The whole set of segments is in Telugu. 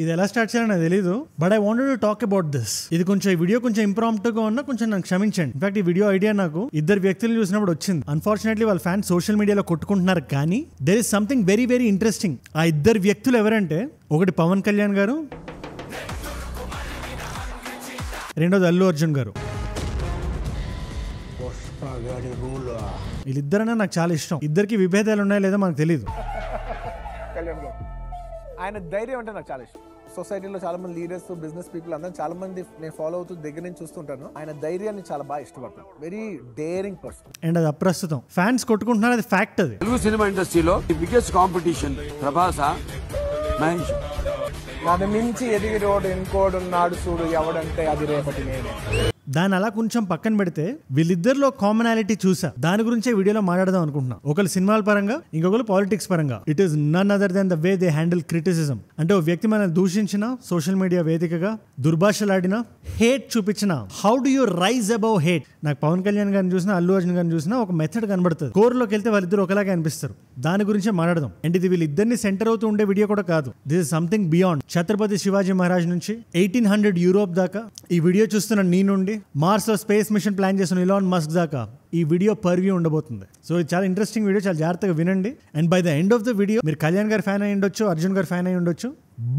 ఇది ఎలా స్టార్ట్ చేయాలో నాకు తెలీదు, but I wanted to talk about this. ఇది కొంచెం ఈ వీడియో కొంచెం ఇంప్రాంప్టుగా ఉన్నా కొంచెం నాకు క్షమించండి. ఇన్ఫాక్ట్ ఈ వీడియో ఐడియా నాకు ఇద్దరు వ్యక్తులు చూసినప్పుడు వచ్చింది. అన్ఫార్చునేట్లీ వాళ్ళ ఫ్యాన్స్ సోషల్ మీడియాలో కొట్టుకుంటున్నారు, కానీ there is something very very interesting. ఆ ఇద్దరు వ్యక్తులు ఎవరంటే, ఒకటి పవన్ కళ్యాణ్ గారు, రెండోది అల్లు అర్జున్ గారు. వీళ్ళిద్దరన్నా నాకు చాలా ఇష్టం. ఇద్దరికి విభేదాలు ఉన్నాయో లేదో మనకు తెలియదు. ఆయన ధైర్యం అంటే నాకు చాలా ఇష్టం. సొసైటీలో చాలా మంది లీడర్స్, బిజినెస్ పీపుల్ అందరూ చాలా మంది నేను ఫాలో అవుతూ దగ్గర నుంచి చూస్తుంటాను. ఆయన ధైర్యాన్ని చాలా బాగా ఇష్టపడతాను. Very daring person. అండ్ అది అప్రస్తుతం ఫ్యాన్స్ కొట్టుకుంటున్నారు, అది ఫ్యాక్ట్. అది తెలుగు సినిమా ఇండస్ట్రీలో బిగ్గెస్ట్ కాంపిటీషన్ ప్రభాస, మహేష్. నన్ను మించి ఎదిగిరోడు ఇంకోడు ఉన్నాడు చూడు ఎవడంటే అది రేపటి నేనే. దాన్ని అలా కొంచెం పక్కన పెడితే వీళ్ళిద్దరిలో కామనాలిటీ చూసా, దాని గురించే వీడియోలో మాట్లాడదాం అనుకుంటున్నా. ఒకరు సినిమాల పరంగా, ఇంకొకరు పాలిటిక్స్ పరంగా. It is none other than the way they handle criticism. అంటే ఓ వ్యక్తి మనల్ని దూషించిన, సోషల్ మీడియా వేదికగా దుర్భాషలాడినా, హేట్ చూపించిన, how do you rise above hate. నాకు పవన్ కళ్యాణ్ గారిని చూసినా, అల్లు అర్జున్ గారిని చూసినా ఒక మెథడ్ కనబడుతుంది. కోర్లోకి వెళ్తే వాళ్ళిద్దరు ఒకలాగే అనిపిస్తారు. దాని గురించే మాట్లాడదాం. అండ్ ఇది వీళ్ళిద్దరిని సెంటర్ అవుతూ ఉండే వీడియో కూడా కాదు. This is something beyond. Chhatrapati Shivaji Maharaj నుంచి 1800 యూరోప్ దాకా ఈ వీడియో చూస్తున్న నీ నుండి మార్స్ లో స్పేస్ మిషన్ ప్లాన్ చేస్తున్న ఇలాన్ మస్క్ దాకా ఈ వీడియో పర్వ్యూ ఉండబోతుంది. సో ఇది చాలా ఇంట్రెస్టింగ్ వీడియో, చాలా జాగ్రత్తగా వినండి. And by the end of the video మీరు కళ్యాణ్ గారి ఫ్యాన్ అయి ఉండొచ్చు, అర్జున్ గారి ఫ్యాన్ అయి ఉండొచ్చు,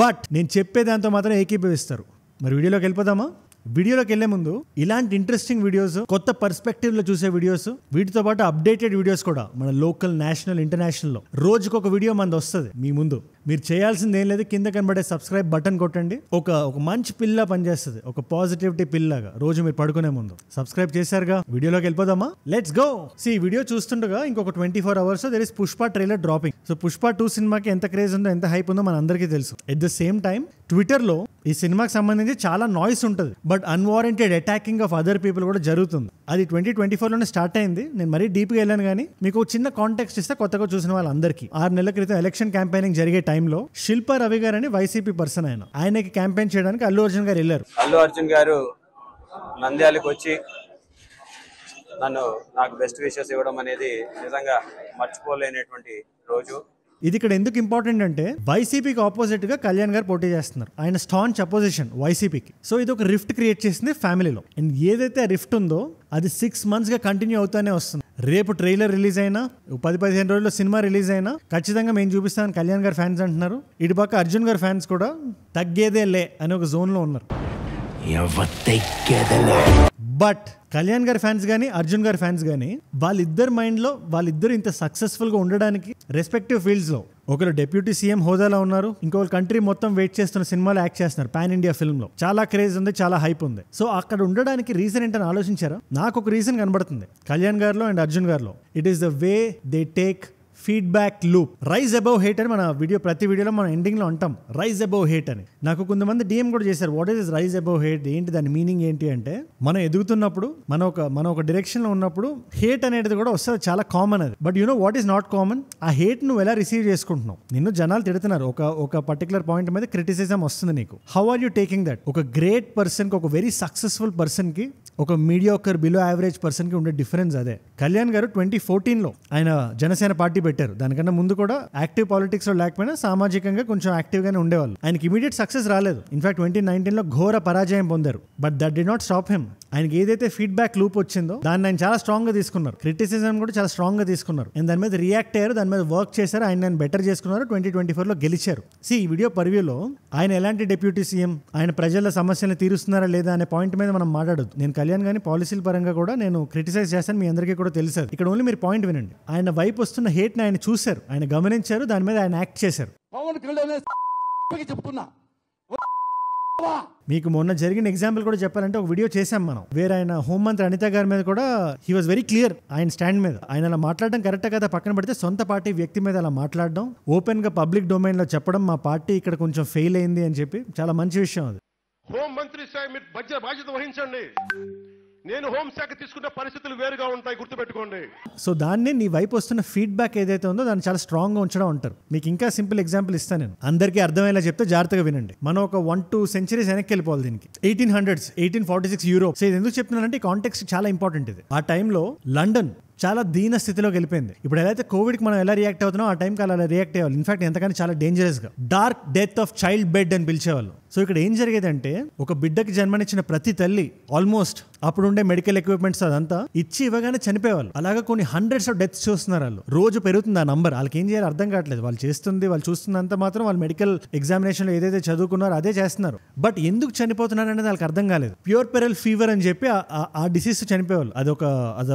బట్ నేను చెప్పే దాంతో మాత్రం ఏకీభవిస్తారు. మరి వీడియోలోకి వెళ్ళిపోదామా? వీడియోలోకి వెళ్లే ముందు ఇలాంటి ఇంట్రెస్టింగ్ వీడియోస్, కొత్త పర్స్పెక్టివ్ లో చూసే వీడియోస్, వీటితో పాటు అప్డేటెడ్ వీడియోస్ కూడా మన లోకల్, నేషనల్, ఇంటర్నేషనల్ లో రోజుకు ఒక వీడియో మనది వస్తుంది మీ ముందు. మీరు చేయాల్సింది ఏం లేదు, కింద కనబడే సబ్స్క్రైబ్ బటన్ కొట్టండి. ఒక మంచి పిల్ల పనిచేస్తుంది, ఒక పాజిటివిటీ పిల్లగా రోజు మీరు పడుకునే ముందు. సబ్స్క్రైబ్ చేశారుగా, వీడియోలోకి వెళ్ళిపోదామా? Let's go. ఈ వీడియో చూస్తుండగా ఇంకొక 24 hours there is Pushpa trailer dropping. So Pushpa 2 సినిమాకి ఎంత క్రేజ్ ఉందో, ఎంత హైప్ ఉందో మన అందరికీ తెలుసు. At the same time Twitter లో ఈ సినిమాకి సంబంధించి చాలా నాయిస్ ఉంటుంది, but unwarranted attacking of other people కూడా జరుగుతుంది. అది 2024 లోనే స్టార్ట్ అయింది. నేను మరీ డీప్ గా వెళ్ళాను, కానీ మీకు చిన్న కాంటెక్స్ట్ ఇస్తే కొత్తగా చూసిన వాళ్ళందరికీ. 6 నెలల క్రితం ఎలక్షన్ క్యాంపెయినింగ్ జరిగే టైంలో శిల్పా రవి గారు అని వైసీపీ పర్సన్, ఆయనకి క్యాంపెయిన్ చేయడానికి అల్లు అర్జున్ గారు వెళ్ళారు. అల్లు అర్జున్ గారు నంద్యాలకు వచ్చి నాకు బెస్ట్ విషెస్ ఇవ్వడం అనేది నిజంగా మర్చిపోలేనటువంటి రోజు. ఇది ఇక్కడ ఎందుకు ఇంపార్టెంట్ అంటే, వైసీపీకి ఆపోజిట్ గా కళ్యాణ్ గారు పోటీ చేస్తున్నారు. ఆయన స్టాంచ్ అపోజిషన్ వైసీపీకి. సో ఇది ఒక రిఫ్ట్ క్రియేట్ చేసింది ఫ్యామిలీలో. అండ్ ఏదైతే రిఫ్ట్ ఉందో అది 6 months గా కంటిన్యూ అవుతానే వస్తుంది. రేపు ట్రైలర్ రిలీజ్ అయినా, 10-15 రోజుల్లో సినిమా రిలీజ్ అయినా ఖచ్చితంగా మేము చూపిస్తామని కళ్యాణ్ గారు ఫ్యాన్స్ అంటున్నారు. ఇటు పక్క అర్జున్ గారు ఫ్యాన్స్ కూడా తగ్గేదే లే అని ఒక జోన్ లో ఉన్నారు. బట్ కళ్యాణ్ గారి ఫ్యాన్స్ కానీ, అర్జున్ గారి ఫ్యాన్స్ కానీ, వాళ్ళిద్దరు మైండ్లో వాళ్ళిద్దరు ఇంత సక్సెస్ఫుల్గా ఉండడానికి రెస్పెక్టివ్ ఫీల్డ్స్లో, ఒకరు డెప్యూటీ సీఎం హోదాలో ఉన్నారు, ఇంకొకరు కంట్రీ మొత్తం వెయిట్ చేస్తున్న సినిమాలో యాక్ట్ చేస్తున్నారు. పాన్ ఇండియా ఫిల్మ్లో చాలా క్రేజ్ ఉంది, చాలా హైప్ ఉంది. సో అక్కడ ఉండడానికి రీజన్ ఏంటని ఆలోచించారా? నాకు ఒక రీజన్ కనబడుతుంది కళ్యాణ్ గారిలో అండ్ అర్జున్ గారిలో. It is the way they take feedback loop. Rise above hate అని మన వీడియో, ప్రతి వీడియోలో మనం ఎండింగ్ లో అంటాం రైజ్ అబౌవ్ హేట్ అని. నాకు కొంతమంది డిఎం కూడా చేశారు, what is rise above hate, ఏంటి దాని మీనింగ్ ఏంటి అంటే, మనం ఎదుగుతున్నప్పుడు, మనం ఒక డైరెక్షన్ లో ఉన్నప్పుడు హేట్ అనేది కూడా వస్తుంది, చాలా కామన్ అది. But you know what is not common? ఆ హేట్ నువ్వు ఎలా రిసీవ్ చేసుకుంటున్నావు. నిన్ను జనాలు తిడుతున్నారు, ఒక పర్టికులర్ పాయింట్ మీద క్రిటిసిజం వస్తుంది నీకు. How are you taking that? ఒక గ్రేట్ పర్సన్ కి, ఒక వెరీ సక్సెస్ఫుల్ పర్సన్ కి, ఒక మీడియోకర్ బిలో యావరేజ్ పర్సన్ కి ఉండే డిఫరెన్స్ అదే. కళ్యాణ్ గారు 2014 లో ఆయన జనసేన పార్టీ పెట్టారు. దానికన్నా ముందు కూడా యాక్టివ్ పాలిటిక్స్ లో లేకపోయినా సామాజికంగా కొంచెం యాక్టివ్ గానే ఉండేవాళ్ళు. ఆయనకి ఇమీడియట్ సక్సెస్ రాలేదు. ఇన్ఫాక్ట్ 2019 లో ఘోర పరాజయం పొందారు. But that did not stop him. ఆయనకి ఏదైతే ఫీడ్బ్యాక్ లూప్ వచ్చిందో దాన్ని ఆయన చాలా స్ట్రాంగ్ గా తీసుకున్నారు. క్రిటిసిజం కూడా చాలా స్ట్రాంగ్ గా తీసుకున్నారు. అండ్ దాని మీద రియాక్ట్ అయ్యారు, దాని మీద వర్క్ చేశారు, ఆయన బెటర్ చేసుకున్నారు. 2024 లో గెలిచారు. ఈ వీడియో పర్వ్యూలో ఆయన ఎలాంటి డిప్యూటీ సీఎం, ఆయన ప్రజల సమస్యలను తీరుస్తున్నారా లేదా అనే పాయింట్ మీద మనం మాట్లాడొద్దు. నేను కళ్యాణ్ గాని పాలసీల పరంగా కూడా నేను క్రిటిసైజ్ చేస్తాను, మీ అందరికీ కూడా తెలుసు. ఇక్కడ ఓన్లీ మీరు పాయింట్ వినండి. ఆయన వైపు వస్తున్న హేట్ ని ఆయన చూశారు, ఆయన గమనించారు, దాని మీద ఆయన యాక్ట్ చేశారు. మీకు మొన్న జరిగిన ఎగ్జాంపుల్ కూడా చెప్పాలంటే, ఒక వీడియో చేశాం మనం, వేరే ఆయన హోంమంత్రి అనిత గారి మీద కూడా హీ వాజ్ వెరీ క్లియర్ ఆయన స్టాండ్ మీద. ఆయన అలా మాట్లాడడం కరెక్ట్ కదా పక్కన పెడితే, సొంత పార్టీ వ్యక్తి మీద అలా మాట్లాడడం, ఓపెన్ గా పబ్లిక్ డొమైన్ లో చెప్పడం, మా పార్టీ ఇక్కడ కొంచెం ఫెయిల్ అయింది అని చెప్పి, చాలా మంచి విషయం అది. హోంమంత్రి సార్ మీరు బాధ్యత వహించండి. నేను హోంశాఖ తీసుకున్న పరిస్థితులు వేరుగా ఉంటాయి, గుర్తుపెట్టుకోండి. సో దాన్ని నీ వైపు వస్తున్న ఫీడ్బ్యాక్ ఏదైతే ఉందో దాన్ని చాలా స్ట్రాంగ్ గా ఉంచడం అంటారు. మీకు ఇంకా సింపుల్ ఎగ్జాంపుల్ ఇస్తాను, నేను అందరికీ అర్థమయ్యేలా చెప్తే జాగ్రత్తగా వినండి. మనం ఒక 1-2 centuries వెనక్కి వెళ్ళిపోవాలి దీనికి. 1800s 1846 Europe. సో ఇది ఎందుకు చెప్తున్నానంటే, ఈ కాంటెక్స్ట్ చాలా ఇంపార్టెంట్. ఇది ఆ టైంలో లండన్ చాలా దీన స్థితిలోకి వెళ్ళిపోయింది. ఇప్పుడు ఎలా అయితే కోవిడ్ కి మనం ఎలా రియాక్ట్ అవుతున్నాం ఆ టైంకి అలా రియాక్ట్ అయ్యాలి. ఇన్ఫాక్ట్ ఎంతకంటే చాలా డేంజరస్ గా dark death of child bed అని పిలిచేవాళ్ళు. సో ఇక్కడ ఏం జరిగేదంటే ఒక బిడ్డకి జన్మనిచ్చిన ప్రతి తల్లి ఆల్మోస్ట్ అప్పుడు ఉండే మెడికల్ ఎక్విప్మెంట్స్ అదంతా ఇచ్చి ఇవ్వగానే చనిపోయేవాళ్ళు. అలాగా కొన్ని హండ్రెడ్స్ ఆఫ్ డెత్స్ చూస్తున్నారు వాళ్ళు. రోజు పెరుగుతుంది ఆ నంబర్. వాళ్ళకి ఏం చేయాలి అర్థం కావట్లేదు. వాళ్ళు చేస్తుంది వాళ్ళు చూస్తున్నంత మాత్రం వాళ్ళు మెడికల్ ఎగ్జామినేషన్ లో ఏదైతే చదువుకున్నారో అదే చేస్తున్నారు. బట్ ఎందుకు చనిపోతున్నారు అనేది వాళ్ళకి అర్థం కాలేదు. ప్యూర్ పెరల్ ఫీవర్ అని చెప్పి ఆ డిసీజ్ చనిపోయేవాళ్ళు. అదొక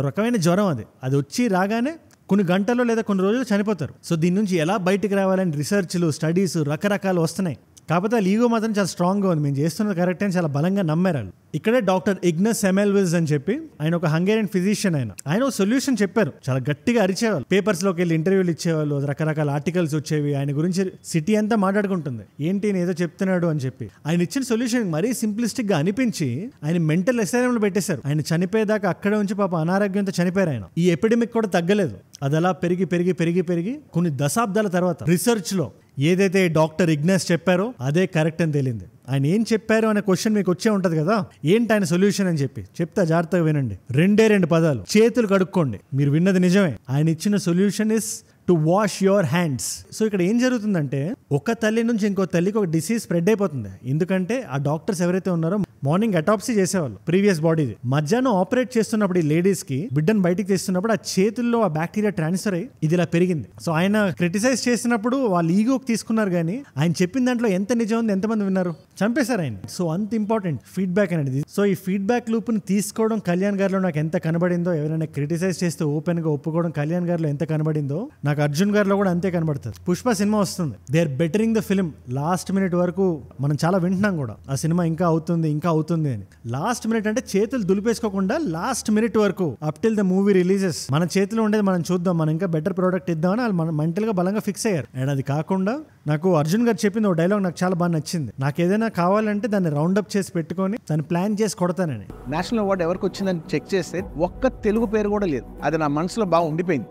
రకమైన జ్వరం. అది వచ్చి రాగానే కొన్ని గంటల్లో లేదా కొన్ని రోజులు చనిపోతారు. సో దీని నుంచి ఎలా బయటకు రావాలని రీసెర్చ్లు స్టడీస్ రకరకాలు వస్తున్నాయి. కాకపోతే ఆ ఈగో మాత్రం చాలా స్ట్రాంగ్గా ఉంది. మేము చేస్తున్నది కరెక్ట్ అని చాలా బలంగా నమ్మారు వాళ్ళు. ఇక్కడే డాక్టర్ ఇగ్నస్ సెమెల్విస్ అని చెప్పి ఆయన ఒక హంగేరియన్ ఫిజిషియన్. ఆయన ఒక సొల్యూషన్ చెప్పారు. చాలా గట్టిగా అరిచేవాళ్ళు. పేపర్స్ లోకి వెళ్ళి ఇంటర్వ్యూలు ఇచ్చేవాళ్ళు. రకరకాల ఆర్టికల్స్ వచ్చేవి. ఆయన గురించి సిటీ అంతా మాట్లాడుకుంటుంది, ఏంటి నేను ఏదో చెప్తున్నాడు అని చెప్పి. ఆయన ఇచ్చిన సొల్యూషన్ మరీ సింప్లిస్టిక్ గా అనిపించి ఆయన మెంటల్ అసైలం లో పెట్టేశారు. ఆయన చనిపోయేదాకా అక్కడే ఉంచి పాప అనారోగ్యంతో చనిపోయారు ఆయన. ఈ ఎపిడమిక్ కూడా తగ్గలేదు. అది అలా పెరిగి పెరిగి పెరిగి పెరిగి కొన్ని దశాబ్దాల తర్వాత రీసెర్చ్ లో ఏదైతే డాక్టర్ ఇగ్నస్ చెప్పారో అదే కరెక్ట్ అని తేలింది. ఆయన ఏం చెప్పారు అనే క్వశ్చన్ మీకు వచ్చే ఉంటది కదా, ఏంటి ఆయన సొల్యూషన్ అని చెప్పి చెప్తా, జాగ్రత్తగా వినండి. 2 పదాలు, చేతులు కడుక్కోండి. మీరు విన్నది నిజమే. ఆయన ఇచ్చిన solution is to wash your hands. So ఇక్కడ ఏం జరుగుతుందంటే ఒక తల్లి నుంచి ఇంకో తల్లికి ఒక డిసీజ్ స్ప్రెడ్ అయిపోతుంది. ఎందుకంటే ఆ డాక్టర్స్ ఎవరైతే ఉన్నారో మార్నింగ్ అటాప్సీ చేసేవాళ్ళు ప్రీవియస్ బాడీది. మధ్యాహ్నం ఆపరేట్ చేస్తున్నప్పుడు ఈ లేడీస్ కి బిడ్డను బయటికి తీస్తున్నప్పుడు ఆ చేతుల్లో ఆ బ్యాక్టీరియా ట్రాన్స్ఫర్ అయ్యి ఇది ఇలా పెరిగింది. సో ఆయన క్రిటిసైజ్ చేసినప్పుడు వాళ్ళు ఈగోకి తీసుకున్నారు, కానీ ఆయన చెప్పిన దాంట్లో ఎంత నిజం ఉంది ఎంతమంది విన్నారు, చంపేశారు ఆయన. సో అంత ఇంపార్టెంట్ ఫీడ్బ్యాక్ అనేది. సో ఈ ఫీడ్బ్యాక్ లూప్ ని తీసుకోవడం కళ్యాణ్ గారిలో నాకు ఎంత కనబడిందో, ఎవరైనా క్రిటిసైజ్ చేస్తే ఓపెన్ గా ఒప్పుకోవడం కళ్యాణ్ గారిలో ఎంత కనబడిందో నాకు అర్జున్ గారిలో కూడా అంతే కనబడుతుంది. పుష్ప సినిమా వస్తుంది, they are bettering the film. Last minute వరకు మనం చాలా వింటున్నాం కూడా ఆ సినిమా ఇంకా అవుతుంది ఇంకా అవుతుంది అని. లాస్ట్ మినిట్ అంటే చేతులు దులిపేసుకోకుండా లాస్ట్ మినిట్ వరకు up till the movie releases మన చేతిలో ఉండేది మనం చూద్దాం, మనం ఇంకా బెటర్ ప్రోడక్ట్ ఇద్దామని వాళ్ళు మెంటల్ గా బలంగా ఫిక్స్ అయ్యారు. అండ్ అది కాకుండా నాకు అర్జున్ గారు చెప్పింది ఒక డైలాగ్ నాకు చాలా బాగా నచ్చింది. నాకు ఏదైనా కావాలంటే దాన్ని రౌండప్ చేసి పెట్టుకొని దాన్ని ప్లాన్ చేసి కొడతానని. నేషనల్ అవార్డు ఎవరికి వచ్చిందని చెక్ చేస్తే ఒక్క తెలుగు పేరు కూడా లేదు. అది నా మనసులో బాగా ఉండిపోయింది.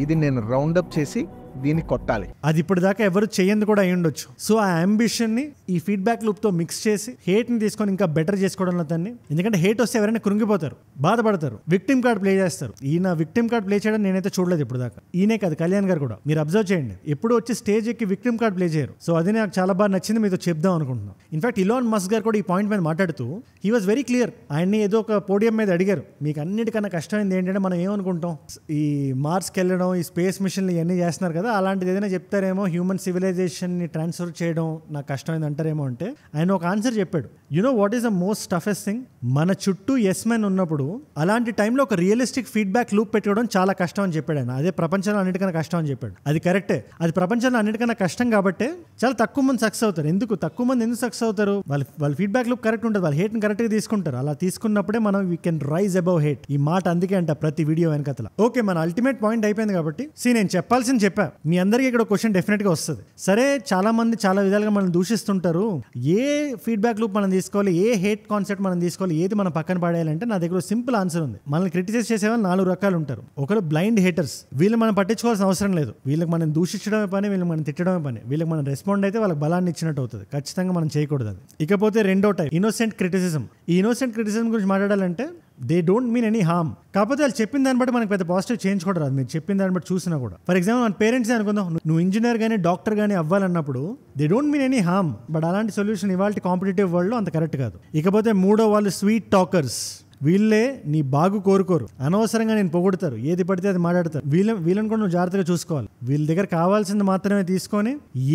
ఇది నేను రౌండప్ చేసి దీన్ని కొట్టాలి. అది ఇప్పుడు దాకా ఎవరు చేయంది కూడా అయి ఉండొచ్చు. సో ఆ అంబిషన్ ని ఈ ఫీడ్బ్యాక్ లూప్ తో మిక్స్ చేసి హేట్ ని తీసుకొని ఇంకా బెటర్ చేసుకోవడంలో దాన్ని. ఎందుకంటే హేట్ వస్తే ఎవరైనా కృంగిపోతారు, బాధపడతారు, విక్టిమ్ కార్డ్ ప్లే చేస్తారు. ఈయన విక్టిమ్ కార్డ్ ప్లే చేయడం నేనైతే చూడలేదు ఇప్పుడు దాకా. ఈయనే కాదు కళ్యాణ్ గారు కూడా మీరు అబ్జర్వ్ చేయండి, ఎప్పుడు వచ్చి స్టేజ్ ఎక్కి విక్టిమ్ కార్డ్ ప్లే చేయరు. సో అది నాకు చాలా బాగా నచ్చింది, మీతో చెప్దాం అనుకుంటున్నాను. ఇన్ఫాక్ట్ ఇలాన్ మస్క్ గారు కూడా ఈ పాయింట్ మీద మాట్లాడుతూ హీ వాజ్ వెరీ క్లియర్. ఆయన్ని ఏదో ఒక పోడియం మీద అడిగారు, మీకు అన్నిటికన్నా కష్టమైంది ఏంటంటే మనం ఏమనుకుంటాం, ఈ మార్స్కి వెళ్ళడం, ఈ స్పేస్ మిషన్లు ఇవన్నీ చేస్తున్నారు కదా, అలాంటిది ఏదైనా చెప్తారేమో, హ్యూమన్ సివిలైజేషన్ ని ట్రాన్స్ఫర్ చేయడం నాకు కష్టమైంది అంటారేమో అంటే ఆయన ఒక ఆన్సర్ చెప్పాడు. You know what is the most toughest thing? మన చుట్టూ ఎస్ మెన్ ఉన్నప్పుడు అలాంటి టైంలో ఒక రియలిస్టిక్ ఫీడ్బ్యాక్ లూప్ పెట్టుకోవడం చాలా కష్టం అని చెప్పాడు ఆయన. అదే ప్రపంచంలో అన్నిటికన్నా కష్టం అని చెప్పాడు. అది కరెక్టే, అది ప్రపంచంలో అన్నిటికన్నా కష్టం కాబట్టి చాలా తక్కువ మంది సక్సెస్ అవుతారు. ఎందుకు సక్సెస్ అవుతారు? వాళ్ళ ఫీడ్బ్యాక్ లూప్ కరెక్ట్ ఉంటుంది, వాళ్ళ హేట్ ని కరెక్ట్ గా తీసుకుంటారు. అలా తీసుకున్నప్పుడే మనం we can rise above hate. ఈ మాట అందుకే అంట ప్రతి వీడియో వెనకతల. ఓకే, మన అల్టిమేట్ పాయింట్ అయిపోయింది కాబట్టి నేను చెప్పాల్సింది చెప్పా. మీ అందరికీ ఇక్కడ క్వశ్చన్ డెఫినెట్ గా వస్తుంది. సరే, చాలా మంది చాలా విధాలుగా మనం దూషిస్తుంటారు. ఏ ఫీడ్బ్యాక్ లూప్ మనం తీసుకోవాలి, ఏ హేట్ కాన్సెప్ట్ మనం తీసుకోవాలి, ఏది మనం పక్కన పడేయాలంటే నా దగ్గర సింపుల్ ఆన్సర్ ఉంది. మనల్ని క్రిటిసైజ్ చేసే వాళ్ళు 4 రకాలు ఉంటారు. ఒకరు బ్లైండ్ హేటర్స్, వీళ్ళు మనం పట్టించుకోవాల్సిన అవసరం లేదు. వీళ్ళకి మనం దూషించడమే పని, వీళ్ళకి మనం తిట్టడమే పని. వీళ్ళకి మనం రెస్పాండ్ అయితే వాళ్ళకి బలాన్ని ఇచ్చినట్టు అవుతుంది. ఖచ్చితంగా మనం చేయకూడదు అది. ఇకపోతే రెండో టైప్ ఇన్నోసెంట్ క్రిటిసిజం. ఈ ఇన్నోసెంట్ క్రిటిసిజం గురించి మాట్లాడాలంటే they don't mean any harm. కాకపోతే వాళ్ళు చెప్పిన దాన్ని బట్టి మనకి పెద్ద పాజిటివ్ చేంజ్ కూడా రాదు. మీరు చెప్పిన దాన్ని బట్టి చూసినా కూడా. ఫర్ ఎగ్జాంపుల్ మన పేరెంట్స్ అనుకుందాం, నువ్వు ఇంజనీర్ గానీ డాక్టర్ గానీ అవ్వాలన్నప్పుడు they don't mean any harm. But అలాంటి సొల్యూషన్ ఇవాళ కాంపిటేటివ్ వరల్డ్ లో అంత కరెక్ట్ కాదు. ఇకపోతే మూడో వాళ్ళు స్వీట్ టాకర్స్. వీళ్ళే నీ బాగు కోరుకోరు, అనవసరంగా నేను పొగుడతారు, ఏది పడితే అది మాట్లాడతారు. వీళ్ళని కూడా నువ్వు జాగ్రత్తగా చూసుకోవాలి. వీళ్ళ దగ్గర కావాల్సింది మాత్రమే తీసుకొని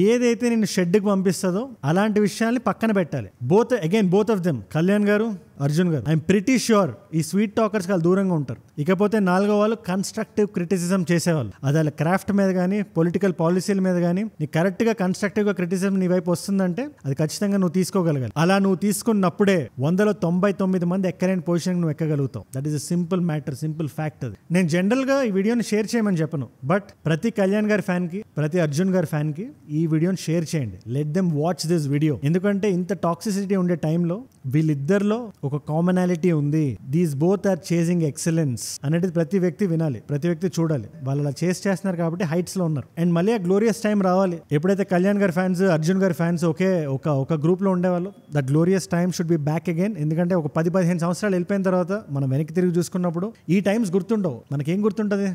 ఏదైతే నేను షెడ్కి పంపిస్తుందో అలాంటి విషయాల్ని పక్కన పెట్టాలి. బోత్ ఆఫ్ దెమ్, కళ్యాణ్ గారు, అర్జున్ గారు, ఐఎమ్ ప్రిటీ ష్యూర్ ఈ స్వీట్ టాకర్స్ వాళ్ళు దూరంగా ఉంటారు. ఇకపోతే 4వ వాళ్ళు కన్స్ట్రక్టివ్ క్రిటిసిజం చేసేవాళ్ళు. అది వాళ్ళ క్రాఫ్ట్ మీద కానీ పొలిటికల్ పాలసీల మీద కానీ నీకు కరెక్ట్ గా కన్స్ట్రక్టివ్ గా క్రిటిసిజం నీ వైపు వస్తుందంటే అది ఖచ్చితంగా నువ్వు తీసుకోగలగాలి. అలా నువ్వు తీసుకున్నప్పుడే 100లో 99 మంది ఎక్కలేని పొజిషన్ నువ్వు ఎక్కగలుగుతావు. That is a simple matter, simple fact. అది నేను జనరల్ గా ఈ వీడియోని షేర్ చేయమని చెప్పను, బట్ ప్రతి కళ్యాణ్ గారి ఫ్యాన్ కి, ప్రతి అర్జున్ గారి ఫ్యాన్ కి ఈ వీడియోని షేర్ చేయండి. Let them watch this video. ఎందుకంటే ఇంత టాక్సిసిటీ ఉండే టైంలో వీళ్ళిద్దరిలో ఒక కామనాలిటీ ఉంది, these both are chasing excellence అనేది ప్రతి వ్యక్తి వినాలి, ప్రతి వ్యక్తి చూడాలి. వాళ్ళు అలా చేస్తున్నారు కాబట్టి హైట్స్ లో ఉన్నారు. అండ్ మళ్ళీ ఆ గ్లోరియస్ టైం రావాలి. ఎప్పుడైతే కళ్యాణ్ గారి ఫ్యాన్స్, అర్జున్ గారి ఫ్యాన్స్ ఒక గ్రూప్ లో ఉండేవాళ్ళు, that glorious time should be back again. ఎందుకంటే ఒక 10-15 సంవత్సరాలు వెళ్ళిపోయిన తర్వాత మనం వెనక్కి తిరిగి చూసుకున్నప్పుడు ఈ టైమ్స్ గుర్తుండవు. మనకేం గుర్తుంటది?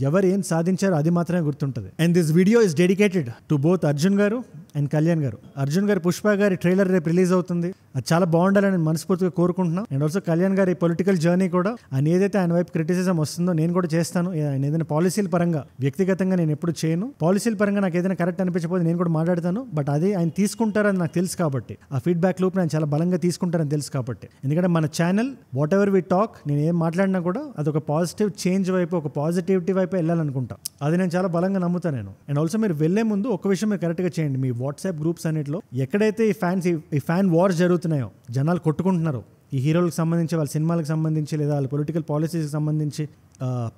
ఎవరు ఏం సాధించారో అది మాత్రమే గుర్తుంటది. And this video is dedicated to both Arjun garu and Kalyan గారు. అర్జున్ గారి పుష్ప గారి ట్రైలర్ రేపు రిలీజ్ అవుతుంది. అది చాలా బాగుండాలని మనస్ఫూర్తిగా కోరుకుంటున్నాను. అండ్ ఆల్సో కళ్యాణ్ గారి పొలిటికల్ జర్నీ కూడా, ఆయన ఏదైతే ఆయన వైపు క్రిటిసిజం వస్తుందో నేను కూడా చేస్తాను. ఆయన ఏదైనా పాలసీల పరంగా, వ్యక్తిగతంగా నేను ఎప్పుడు చేయను. పాలసీల పరంగా నాకు ఏదైనా కరెక్ట్ అనిపించకపోతే నేను కూడా మాట్లాడతాను. బట్ అది ఆయన తీసుకుంటారని నాకు తెలుసు కాబట్టి, ఆ ఫీడ్బ్యాక్ లూప్ నేను చాలా బలంగా తీసుకుంటారని తెలుసు కాబట్టి. ఎందుకంటే మన channel whatever we talk, నేను ఏం మాట్లాడినా కూడా అదొక పాజిటివ్ చేంజ్ వైపు, ఒక పాజిటివిటీ వైపు వెళ్ళాలనుకుంటా. అది నేను చాలా బలంగా నమ్ముతాను నేను. అండ్ ఆల్సో మీరు వెళ్లే ముందు ఒక విషయం మీరు కరెక్ట్గా చేయండి. మీ వాట్సాప్ గ్రూప్స్ అన్నిటిలో ఎక్కడైతే ఈ ఫ్యాన్ వార్స్ జరుగుతున్నాయో, జనాలు కొట్టుకుంటున్నారు, ఈ హీరోలకు సంబంధించి, వాళ్ళ సినిమాలకు సంబంధించి, లేదా వాళ్ళ పొలిటికల్ పాలసీస్కి సంబంధించి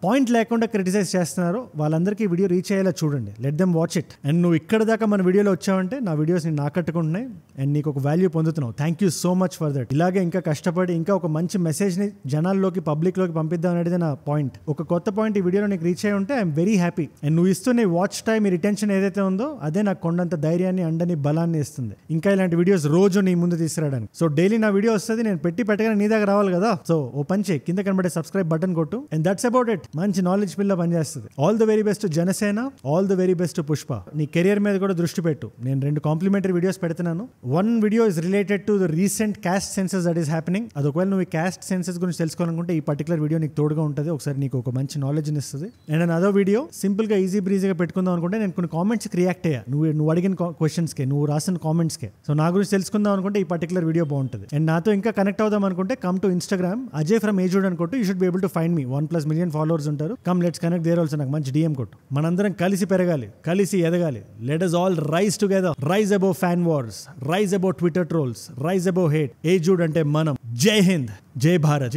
పాయింట్ లేకుండా క్రిటిసైజ్ చేస్తున్నారో వాళ్ళందరికీ వీడియో రీచ్ అయ్యేలా చూడండి. Let them watch it. And నువ్వు ఇక్కడ దాకా మన వీడియోలో వచ్చావంటే నా వీడియోస్ నేను ఆకట్టుకుంటున్నాయి అండ్ నీకు ఒక వాల్యూ పొందుతున్నావు. Thank you so much for that. ఇలాగే ఇంకా కష్టపడి ఇంకా ఒక మంచి మెసేజ్ని జనాల్లోకి, పబ్లిక్లోకి పంపిద్దాం అనేది నా పాయింట్. ఒక కొత్త పాయింట్ ఈ వీడియోలో నీకు రీచ్ అయ్యి ఉంటే ఐఎమ్ వెరీ హ్యాపీ. అండ్ నువ్వు ఇస్తున్న వాచ్ టైం, ఈ రిటెన్షన్ ఏదైతే ఉందో అదే నాకు కొండంత ధైర్యాన్ని, అండని, బలాన్ని ఇస్తుంది ఇంకా ఇలాంటి వీడియోస్ రోజు నీ ముందు తీసుకురావడానికి. సో డైలీ నా వీడియో వస్తుంది, నేను పెట్టగానే నీ దగ్గర రావాలి కదా. సో ఓ పంచే, కింద కనబడే సబ్స్క్రైబ్ బటన్ కొట్టు. And that's about it. మంచి నాలెడ్జ్ పిల్ల పనిచేస్తుంది. All the very best Janasena, all the very best Pushpa. నీ కెరియర్ మీద కూడా దృష్టి పెట్టు. నేను 2 కాంప్లిమెంటరీ వీడియోస్ పెడుతున్నాను. 1 video is related to the recent caste census that is happening. అది ఒకవేళ నువ్వు ఈ క్యాస్ట్ సెన్సస్ గురించి తెలుసుకోవాలనుకుంటే ఈ పర్టికులర్ వీడియో నీకు తోడుగా ఉంటుంది. ఒకసారి నీకు ఒక మంచి నాలెడ్జ్ ఇస్తుంది. అండ్ అదో వీడియో సింపుల్ గా ఈజీ బ్రీజీగా పెట్టుకుందాం అనుకుంటే నేను కొన్ని కామెంట్స్ రియాక్ట్ అయ్యా. నువ్వు అడిగిన క్వశ్చన్స్ కి, నువ్వు రాసిన కామెంట్స్ కి. సో నా గురించి తెలుసుకుందాం అనుకుంటే ఈ పర్టికులర్ వీడియో బాగుంటుంది. అండ్ నాతో ఇంకా కనెక్ట్ అవుదాం అనుకుంటే come to Instagram, Ajay from ఏజూడ్ అనుకుంటూ you should be able to find me. 1+ million followers ఉంటారు. Come let's connect there also. నాకు మంచి డిఎం కొట్టు. మనందరం కలిసి పెరగాలి, కలిసి ఎదగాలి. Let us all rise together. Rise above fan wars, rise above Twitter trolls, rise above hate. ఏజూడ్ అంటే మనం. జై హింద్, జై భారత్.